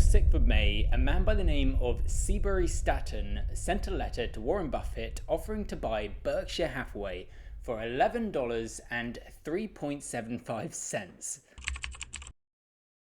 6th of May, a man by the name of 𝗖𝗱𝗪 sent a letter to Warren Buffett offering to buy Berkshire Hathaway for $11.0375.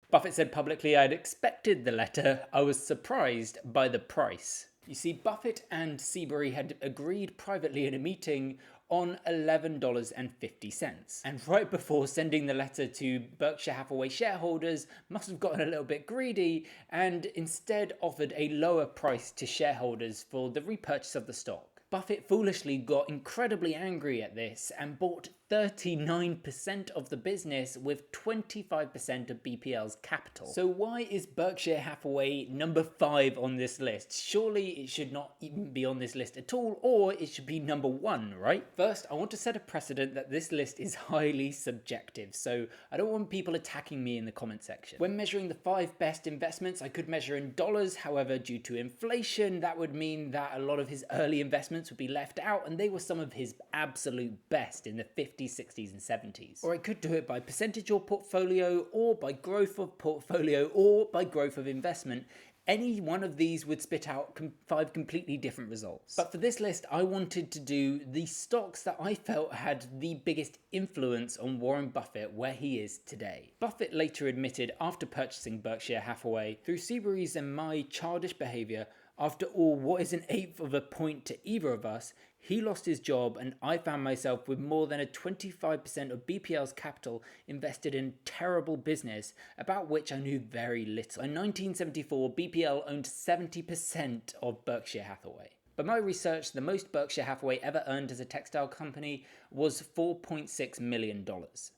Buffett said publicly, "I'd expected the letter. I was surprised by the price." You see, Buffett and 𝗖𝗱𝗪 had agreed privately in a meeting on $11.50. And right before sending the letter to Berkshire Hathaway shareholders, must have gotten a little bit greedy and instead offered a lower price to shareholders for the repurchase of the stock. Buffett foolishly got incredibly angry at this and bought 39% of the business with 25% of BPL's capital. So why is Berkshire Hathaway number 5 on this list? Surely it should not even be on this list at all, or it should be number 1, right? First, I want to set a precedent that this list is highly subjective, so I don't want people attacking me in the comment section. When measuring the 5 best investments, I could measure in dollars. However, due to inflation, that would mean that a lot of his early investments would be left out, and they were some of his absolute best in the 50s, 60s, and 70s. Or I could do it by percentage of portfolio, or by growth of portfolio, or by growth of investment. Any one of these would spit out 5 completely different results. But for this list, I wanted to do the stocks that I felt had the biggest influence on Warren Buffett where he is today. Buffett later admitted after purchasing Berkshire Hathaway, "Through 𝗖𝗱𝗪's and my childish behavior, after all, what is an eighth of a point to either of us, he lost his job and I found myself with more than a 25% of BPL's capital invested in terrible business about which I knew very little." In 1974, BPL owned 70% of Berkshire Hathaway. By my research, the most Berkshire Hathaway ever earned as a textile company was $4.6 million.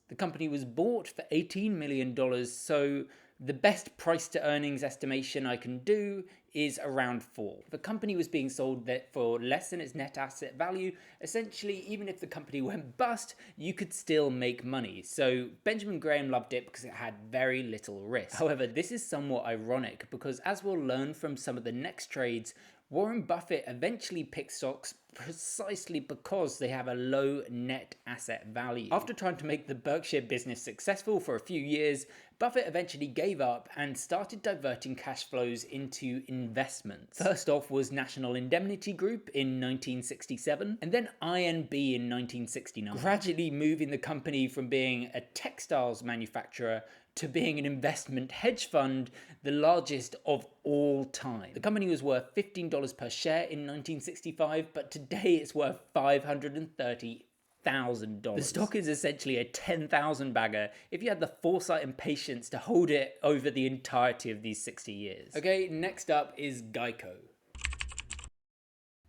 The company was bought for $18 million, so the best price to earnings estimation I can do is around 4. If a company was being sold for less than its net asset value, essentially even if the company went bust, you could still make money. So Benjamin Graham loved it because it had very little risk. However, this is somewhat ironic because, as we'll learn from some of the next trades, Warren Buffett eventually picked stocks precisely because they have a low net asset value. After trying to make the Berkshire business successful for a few years, Buffett eventually gave up and started diverting cash flows into investments. First off was National Indemnity Group in 1967, and then INB in 1969, gradually moving the company from being a textiles manufacturer to being an investment hedge fund, the largest of all time. The company was worth $15 per share in 1965, but today it's worth $530,000. The stock is essentially a 10,000 bagger if you had the foresight and patience to hold it over the entirety of these 60 years. Okay, next up is Geico.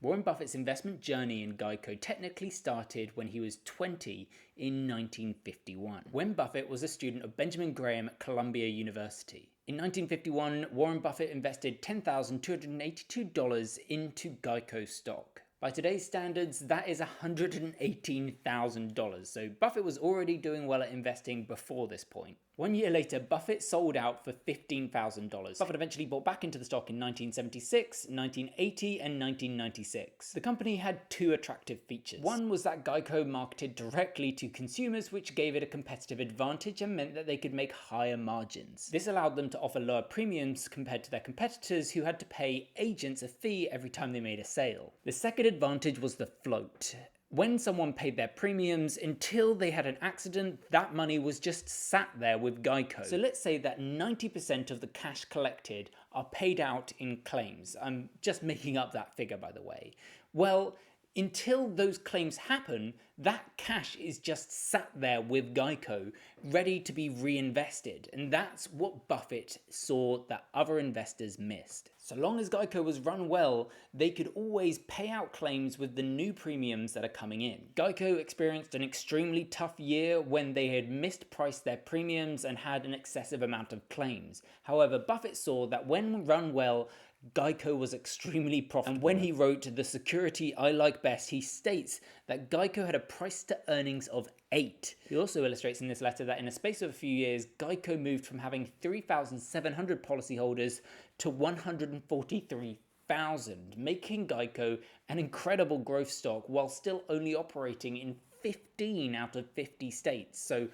Warren Buffett's investment journey in Geico technically started when he was 20 in 1951, when Buffett was a student of Benjamin Graham at Columbia University. In 1951, Warren Buffett invested $10,282 into Geico stock. By today's standards, that is $118,000, so Buffett was already doing well at investing before this point. 1 year later, Buffett sold out for $15,000. Buffett eventually bought back into the stock in 1976, 1980, and 1996. The company had 2 attractive features. One was that Geico marketed directly to consumers, which gave it a competitive advantage and meant that they could make higher margins. This allowed them to offer lower premiums compared to their competitors, who had to pay agents a fee every time they made a sale. The second advantage was the float. When someone paid their premiums, until they had an accident, that money was just sat there with Geico. So let's say that 90% of the cash collected are paid out in claims. I'm just making up that figure, by the way. Well, until those claims happen, that cash is just sat there with Geico, ready to be reinvested. And that's what Buffett saw that other investors missed. So long as Geico was run well, they could always pay out claims with the new premiums that are coming in. Geico experienced an extremely tough year when they had mispriced their premiums and had an excessive amount of claims. However, Buffett saw that when run well, Geico was extremely profitable. And when he wrote "The Security I Like Best," he states that Geico had a price to earnings of 8. He also illustrates in this letter that in a space of a few years, Geico moved from having 3,700 policyholders to 143,000, making Geico an incredible growth stock while still only operating in 15 out of 50 states. So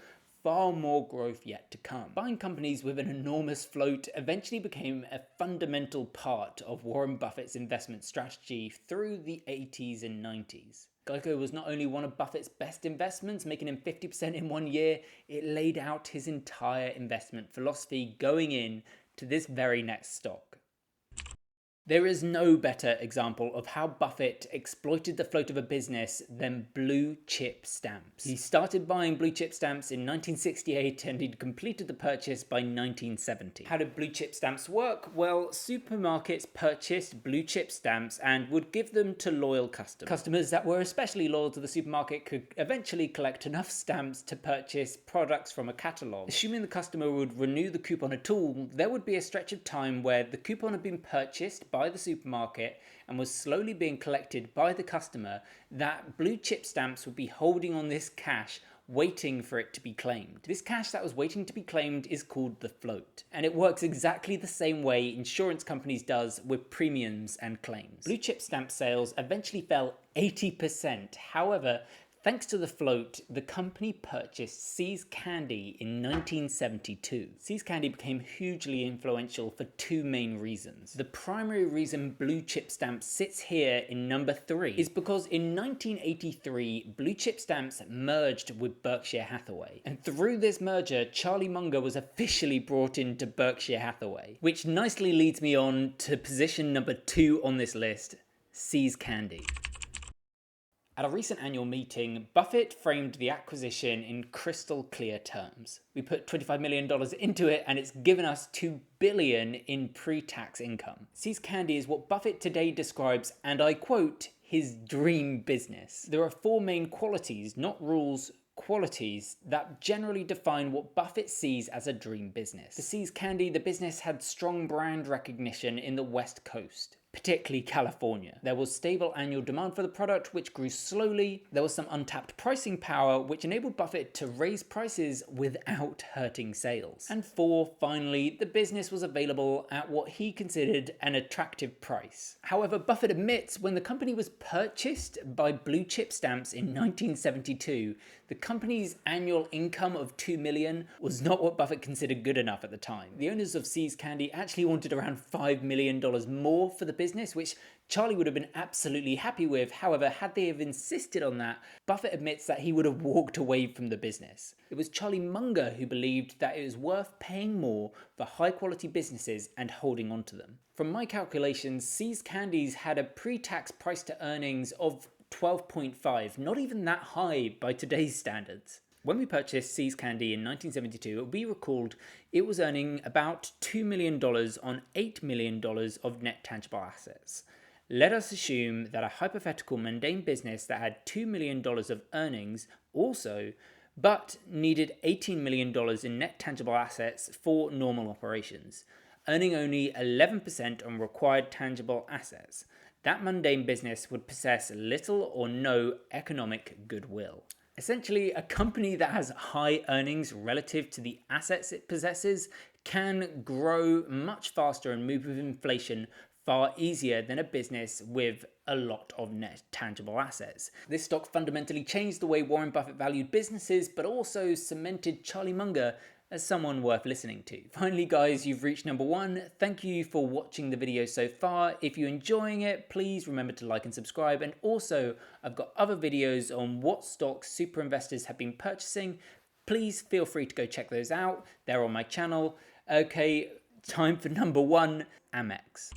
far more growth yet to come. Buying companies with an enormous float eventually became a fundamental part of Warren Buffett's investment strategy through the 80s and 90s. Geico was not only one of Buffett's best investments, making him 50% in 1 year, it laid out his entire investment philosophy going in to this very next stock. There is no better example of how Buffett exploited the float of a business than blue chip stamps. He started buying blue chip stamps in 1968 and he'd completed the purchase by 1970. How did blue chip stamps work? Well, supermarkets purchased blue chip stamps and would give them to loyal customers. Customers that were especially loyal to the supermarket could eventually collect enough stamps to purchase products from a catalogue. Assuming the customer would renew the coupon at all, there would be a stretch of time where the coupon had been purchased by the supermarket and was slowly being collected by the customer, that blue chip stamps would be holding on this cash waiting for it to be claimed. This cash that was waiting to be claimed is called the float, and it works exactly the same way insurance companies does with premiums and claims. Blue chip stamp sales eventually fell 80%. However, thanks to the float, the company purchased 𝗍's Candy in 1972. 𝗍's Candy became hugely influential for two main reasons. The primary reason blue chip stamps sits here in number 3 is because in 1983, blue chip stamps merged with Berkshire Hathaway. And through this merger, Charlie Munger was officially brought into Berkshire Hathaway, which nicely leads me on to position number 2 on this list, 𝗍's Candy. At a recent annual meeting, Buffett framed the acquisition in crystal clear terms. We put $25 million into it and it's given us $2 billion in pre-tax income. 𝗍's Candy is what Buffett today describes, and I quote, his dream business. There are 4 main qualities, not rules, qualities that generally define what Buffett sees as a dream business. For 𝗍's Candy, the business had strong brand recognition in the West Coast, particularly California. There was stable annual demand for the product, which grew slowly. There was some untapped pricing power, which enabled Buffett to raise prices without hurting sales. And 4, finally, the business was available at what he considered an attractive price. However, Buffett admits when the company was purchased by blue chip stamps in 1972, the company's annual income of $2 million was not what Buffett considered good enough at the time. The owners of 𝗍's Candy actually wanted around $5 million more for the business, which Charlie would have been absolutely happy with. However, had they have insisted on that, Buffett admits that he would have walked away from the business. It was Charlie Munger who believed that it was worth paying more for high quality businesses and holding on to them. From my calculations, 𝗍's Candies had a pre-tax price to earnings of 12.5, not even that high by today's standards. When we purchased 𝗍's Candy in 1972, it will be recalled it was earning about $2 million on $8 million of net tangible assets. Let us assume that a hypothetical mundane business that had $2 million of earnings also, but needed $18 million in net tangible assets for normal operations, earning only 11% on required tangible assets. That mundane business would possess little or no economic goodwill. Essentially, a company that has high earnings relative to the assets it possesses can grow much faster and move with inflation far easier than a business with a lot of net tangible assets. This stock fundamentally changed the way Warren Buffett valued businesses, but also cemented Charlie Munger as someone worth listening to. Finally guys, you've reached number 1. Thank you for watching the video so far. If you're enjoying it, please remember to like and subscribe. And also, I've got other videos on what stocks super investors have been purchasing. Please feel free to go check those out. They're on my channel. Okay, time for number 1, Amex.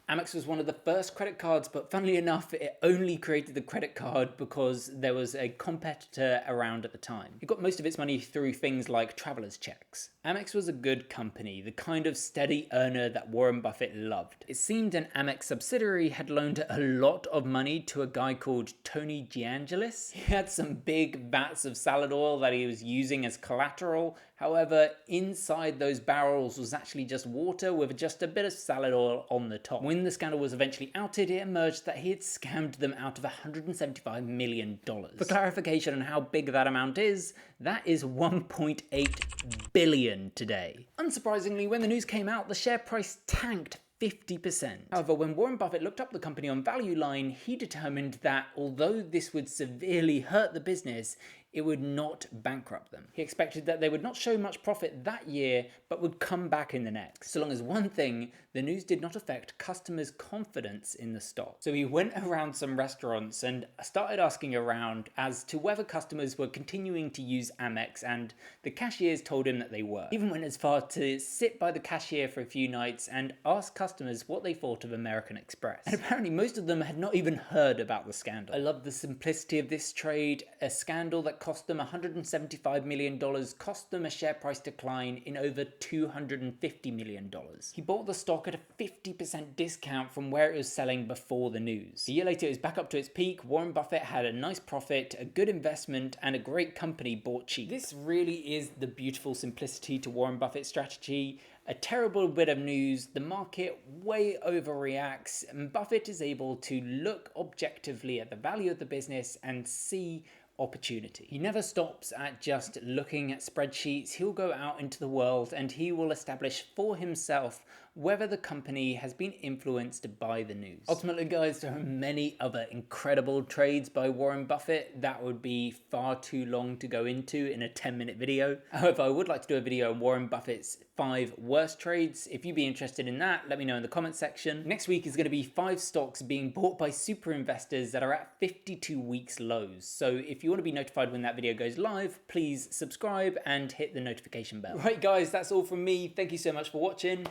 Amex was one of the first credit cards, but funnily enough, it only created the credit card because there was a competitor around at the time. It got most of its money through things like traveler's checks. Amex was a good company, the kind of steady earner that Warren Buffett loved. It seemed an Amex subsidiary had loaned a lot of money to a guy called Tony DeAngelis. He had some big vats of salad oil that he was using as collateral. However, inside those barrels was actually just water with just a bit of salad oil on the top. When the scandal was eventually outed, it emerged that he had scammed them out of $175 million. For clarification on how big that amount is, that is $1.8 billion today. Unsurprisingly, when the news came out, the share price tanked 50%. However, when Warren Buffett looked up the company on Value Line, he determined that although this would severely hurt the business, it would not bankrupt them. He expected that they would not show much profit that year, but would come back in the next. So long as one thing, the news did not affect customers' confidence in the stock. So he went around some restaurants and started asking around as to whether customers were continuing to use Amex, and the cashiers told him that they were. Even went as far to sit by the cashier for a few nights and ask customers what they thought of American Express. And apparently most of them had not even heard about the scandal. I love the simplicity of this trade. A scandal that cost them $175 million, cost them a share price decline in over $250 million. He bought the stock at a 50% discount from where it was selling before the news. A year later, it was back up to its peak. Warren Buffett had a nice profit, a good investment, and a great company bought cheap. This really is the beautiful simplicity to Warren Buffett's strategy. A terrible bit of news, the market way overreacts, and Buffett is able to look objectively at the value of the business and see opportunity. He never stops at just looking at spreadsheets. He'll go out into the world and he will establish for himself whether the company has been influenced by the news. Ultimately, guys, there are many other incredible trades by Warren Buffett that would be far too long to go into in a 10-minute video. However, I would like to do a video on Warren Buffett's 5 worst trades. If you'd be interested in that, let me know in the comments section. Next week is going to be 5 stocks being bought by super investors that are at 52 weeks lows. So if you want to be notified when that video goes live, please subscribe and hit the notification bell. Right, guys, that's all from me. Thank you so much for watching.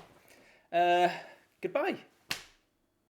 Goodbye.